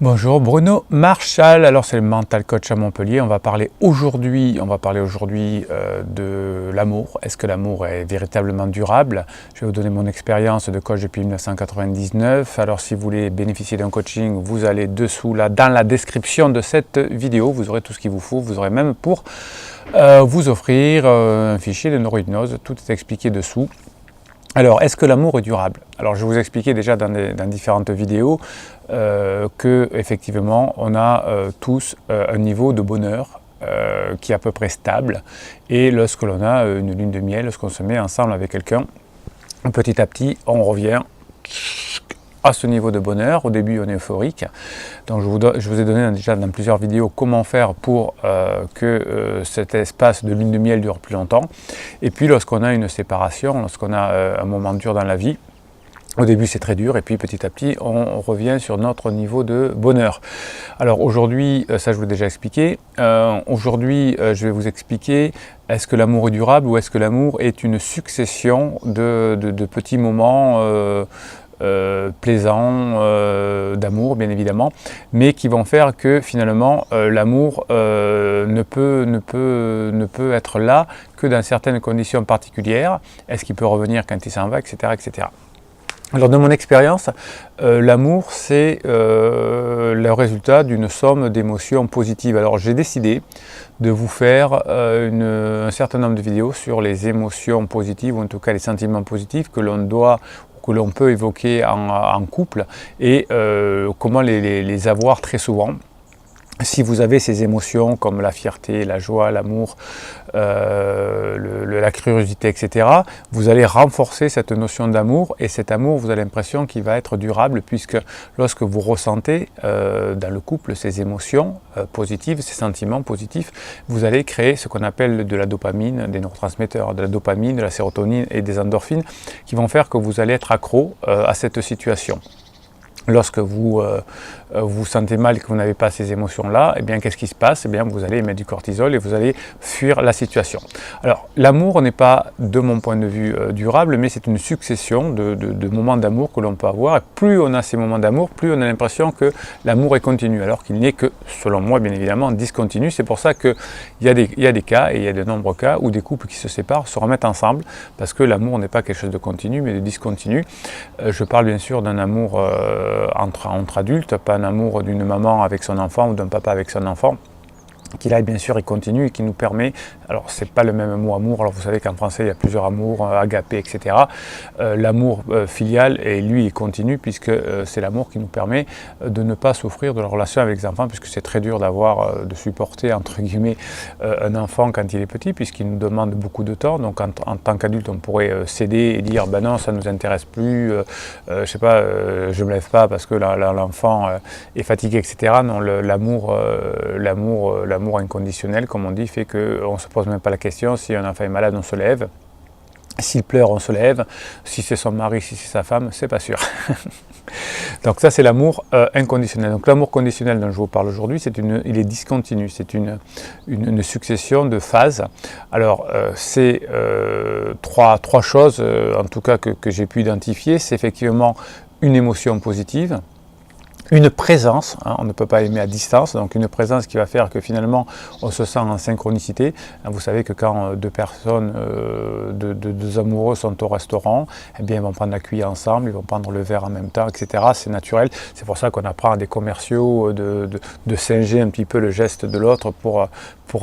Bonjour, Bruno Marchal. Alors c'est le Mental Coach à Montpellier. On va parler aujourd'hui de l'amour. Est-ce que l'amour est véritablement durable? Je vais vous donner mon expérience de coach depuis 1999. Alors si vous voulez bénéficier d'un coaching, vous allez dessous là dans la description de cette vidéo. Vous aurez tout ce qu'il vous faut. Vous aurez même pour vous offrir un fichier de neurohypnose. Tout est expliqué dessous. Alors, est-ce que l'amour est durable? Alors, je vous ai expliqué déjà dans différentes vidéos que effectivement, on a tous un niveau de bonheur qui est à peu près stable. Et lorsque l'on a une lune de miel, lorsqu'on se met ensemble avec quelqu'un, petit à petit, on revient à ce niveau de bonheur. Au début, on est euphorique. Donc, je vous ai donné déjà dans plusieurs vidéos comment faire pour que cet espace de lune de miel dure plus longtemps. Et puis, lorsqu'on a une séparation, lorsqu'on a un moment dur dans la vie, au début, c'est très dur et puis petit à petit, on revient sur notre niveau de bonheur. Alors aujourd'hui, ça je vous l'ai déjà expliqué. Aujourd'hui, je vais vous expliquer est-ce que l'amour est durable ou est-ce que l'amour est une succession de petits moments plaisants, d'amour bien évidemment, mais qui vont faire que finalement l'amour ne peut être là que dans certaines conditions particulières. Est-ce qu'il peut revenir quand il s'en va, etc., etc. Alors de mon expérience, l'amour c'est le résultat d'une somme d'émotions positives. Alors j'ai décidé de vous faire un certain nombre de vidéos sur les émotions positives, ou en tout cas les sentiments positifs que l'on peut évoquer en couple et comment les avoir très souvent. Si vous avez ces émotions comme la fierté, la joie, l'amour, la curiosité, etc., vous allez renforcer cette notion d'amour et cet amour, vous avez l'impression qu'il va être durable puisque lorsque vous ressentez dans le couple ces émotions positives, ces sentiments positifs, vous allez créer ce qu'on appelle de la dopamine, des neurotransmetteurs, de la dopamine, de la sérotonine et des endorphines qui vont faire que vous allez être accro à cette situation. Lorsque vous vous sentez mal et que vous n'avez pas ces émotions-là, eh bien, qu'est-ce qui se passe? Eh bien, vous allez émettre du cortisol et vous allez fuir la situation. Alors, l'amour n'est pas, de mon point de vue, durable, mais c'est une succession de moments d'amour que l'on peut avoir. Et plus on a ces moments d'amour, plus on a l'impression que l'amour est continu, alors qu'il n'est que, selon moi, bien évidemment, discontinu. C'est pour ça qu'il y a des cas, et il y a de nombreux cas, où des couples qui se séparent se remettent ensemble, parce que l'amour n'est pas quelque chose de continu, mais de discontinu. Je parle bien sûr d'un amour entre adultes, pas un amour d'une maman avec son enfant ou d'un papa avec son enfant, qui là bien sûr il continue et qui nous permet, alors c'est pas le même mot amour, alors vous savez qu'en français il y a plusieurs amours, agapé, etc. L'amour filial, et lui il continue puisque c'est l'amour qui nous permet de ne pas souffrir de la relation avec les enfants, puisque c'est très dur de supporter entre guillemets un enfant quand il est petit, puisqu'il nous demande beaucoup de temps. Donc en tant qu'adulte on pourrait céder et dire ben non ça nous intéresse plus, je sais pas, je me lève pas parce que l'enfant est fatigué, etc. Non, l'amour inconditionnel, comme on dit, fait qu'on ne se pose même pas la question. Si un enfant est malade, on se lève. S'il pleure, on se lève. Si c'est son mari, si c'est sa femme, c'est pas sûr. Donc ça, c'est l'amour inconditionnel. Donc l'amour conditionnel dont je vous parle aujourd'hui, il est discontinu. C'est une succession de phases. Alors, c'est trois choses, en tout cas, que j'ai pu identifier. C'est effectivement une émotion positive, une présence, hein, on ne peut pas aimer à distance, donc une présence qui va faire que finalement on se sent en synchronicité. Vous savez que quand deux personnes, deux amoureux sont au restaurant, eh bien ils vont prendre la cuillère ensemble, ils vont prendre le verre en même temps, etc. C'est naturel, c'est pour ça qu'on apprend à des commerciaux de singer un petit peu le geste de l'autre pour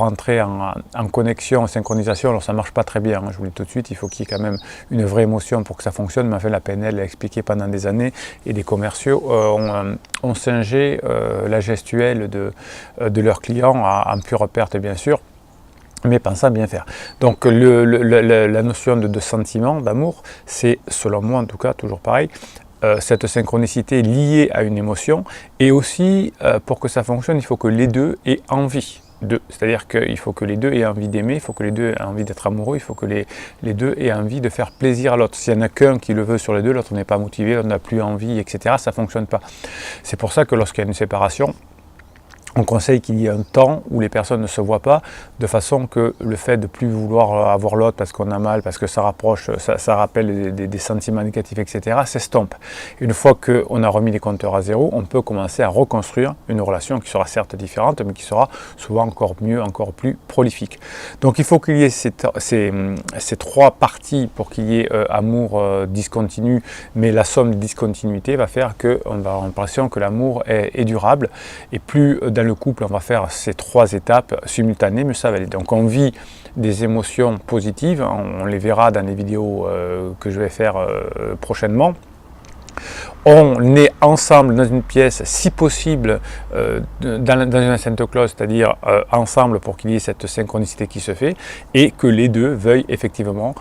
entrer en connexion, en synchronisation. Alors ça ne marche pas très bien, hein, je vous le dis tout de suite, il faut qu'il y ait quand même une vraie émotion pour que ça fonctionne, mais enfin la PNL l'a expliqué pendant des années, et des commerciaux ont singé la gestuelle de leurs clients en pure perte bien sûr, mais pensant bien faire. Donc la notion de sentiment, d'amour, c'est selon moi en tout cas toujours pareil, cette synchronicité liée à une émotion, et aussi pour que ça fonctionne, il faut que les deux aient envie d'eux. C'est-à-dire qu'il faut que les deux aient envie d'aimer, il faut que les deux aient envie d'être amoureux, il faut que les deux aient envie de faire plaisir à l'autre. S'il n'y en a qu'un qui le veut sur les deux, l'autre n'est pas motivé, l'autre n'a plus envie, etc., ça ne fonctionne pas. C'est pour ça que lorsqu'il y a une séparation, on conseille qu'il y ait un temps où les personnes ne se voient pas, de façon que le fait de plus vouloir avoir l'autre parce qu'on a mal, parce que ça rapproche, ça rappelle des sentiments négatifs, etc., s'estompe. Une fois qu'on a remis les compteurs à zéro, on peut commencer à reconstruire une relation qui sera certes différente, mais qui sera souvent encore mieux, encore plus prolifique. Donc il faut qu'il y ait ces trois parties pour qu'il y ait amour discontinu, mais la somme des discontinuités va faire qu'on va avoir l'impression que l'amour est durable, et plus dans le couple, on va faire ces trois étapes simultanées, mais ça va aller. Donc on vit des émotions positives, on les verra dans les vidéos que je vais faire prochainement. On est ensemble dans une pièce, si possible dans une enceinte close, c'est-à-dire ensemble pour qu'il y ait cette synchronicité qui se fait, et que les deux veuillent effectivement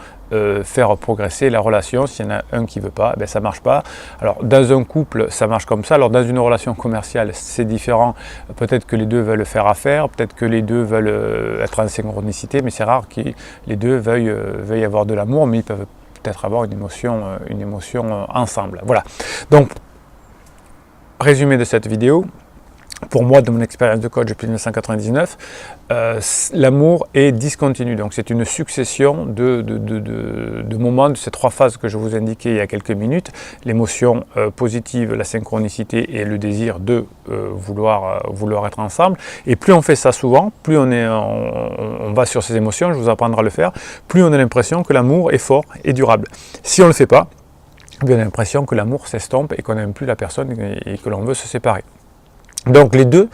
faire progresser la relation. S'il y en a un qui ne veut pas, ben ça ne marche pas. Alors dans un couple, ça marche comme ça. Alors dans une relation commerciale, c'est différent. Peut-être que les deux veulent faire affaire, peut-être que les deux veulent être en synchronicité, mais c'est rare que les deux veuillent avoir de l'amour, mais ils peuvent peut-être avoir une émotion ensemble. Voilà. Donc, résumé de cette vidéo. Pour moi, de mon expérience de coach depuis 1999, l'amour est discontinu. Donc c'est une succession de moments, de ces trois phases que je vous indiquais il y a quelques minutes. L'émotion positive, la synchronicité et le désir de vouloir être ensemble. Et plus on fait ça souvent, plus on va sur ces émotions, je vous apprendrai à le faire, plus on a l'impression que l'amour est fort et durable. Si on ne le fait pas, on a l'impression que l'amour s'estompe et qu'on n'aime plus la personne et que l'on veut se séparer. Donc les deux,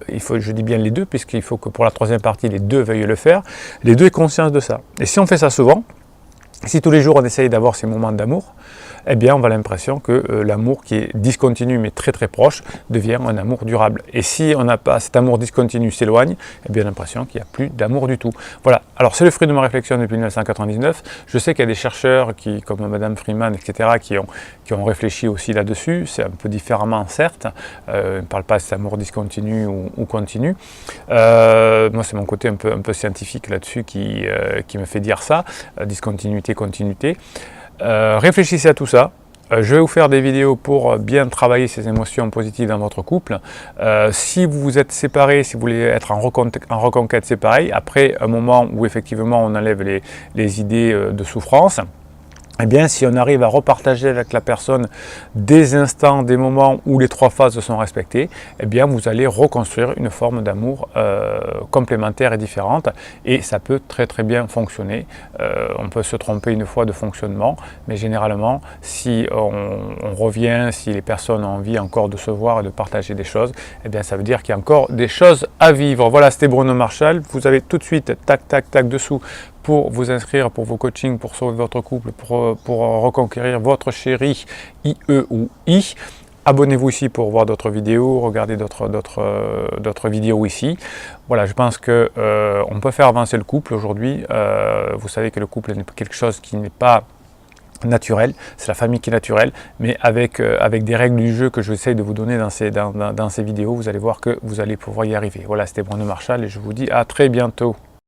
je dis bien les deux, puisqu'il faut que pour la troisième partie, les deux veuillent le faire, les deux aient conscience de ça. Et si on fait ça souvent, si tous les jours on essaye d'avoir ces moments d'amour, eh bien on va l'impression que l'amour qui est discontinu mais très très proche devient un amour durable. Et si on n'a pas cet amour discontinu s'éloigne, eh bien l'impression qu'il n'y a plus d'amour du tout. Voilà, alors c'est le fruit de ma réflexion depuis 1999. Je sais qu'il y a des chercheurs comme Madame Freeman, etc., qui ont réfléchi aussi là-dessus. C'est un peu différemment certes, on ne parle pas de cet amour discontinu ou continu. Moi c'est mon côté un peu scientifique là-dessus qui me fait dire ça, discontinuité, continuité. Réfléchissez à tout ça. Je vais vous faire des vidéos pour bien travailler ces émotions positives dans votre couple. Si vous vous êtes séparés, si vous voulez être en reconquête, c'est pareil. Après un moment où effectivement on enlève les idées de souffrance, eh bien, si on arrive à repartager avec la personne des instants, des moments où les trois phases sont respectées, eh bien, vous allez reconstruire une forme d'amour complémentaire et différente. Et ça peut très très bien fonctionner. On peut se tromper une fois de fonctionnement, mais généralement, si on revient, si les personnes ont envie encore de se voir et de partager des choses, eh bien, ça veut dire qu'il y a encore des choses à vivre. Voilà, c'était Bruno Marchal. Vous avez tout de suite, tac, tac, tac, dessous, pour vous inscrire pour vos coachings, pour sauver votre couple, pour reconquérir votre chéri, IE ou I. Abonnez-vous ici pour voir d'autres vidéos, regardez d'autres vidéos ici. Voilà, je pense que on peut faire avancer le couple aujourd'hui. Vous savez que le couple est quelque chose qui n'est pas naturel, c'est la famille qui est naturelle, mais avec des règles du jeu que j'essaie de vous donner dans ces vidéos, vous allez voir que vous allez pouvoir y arriver. Voilà, c'était Bruno Marchal et je vous dis à très bientôt.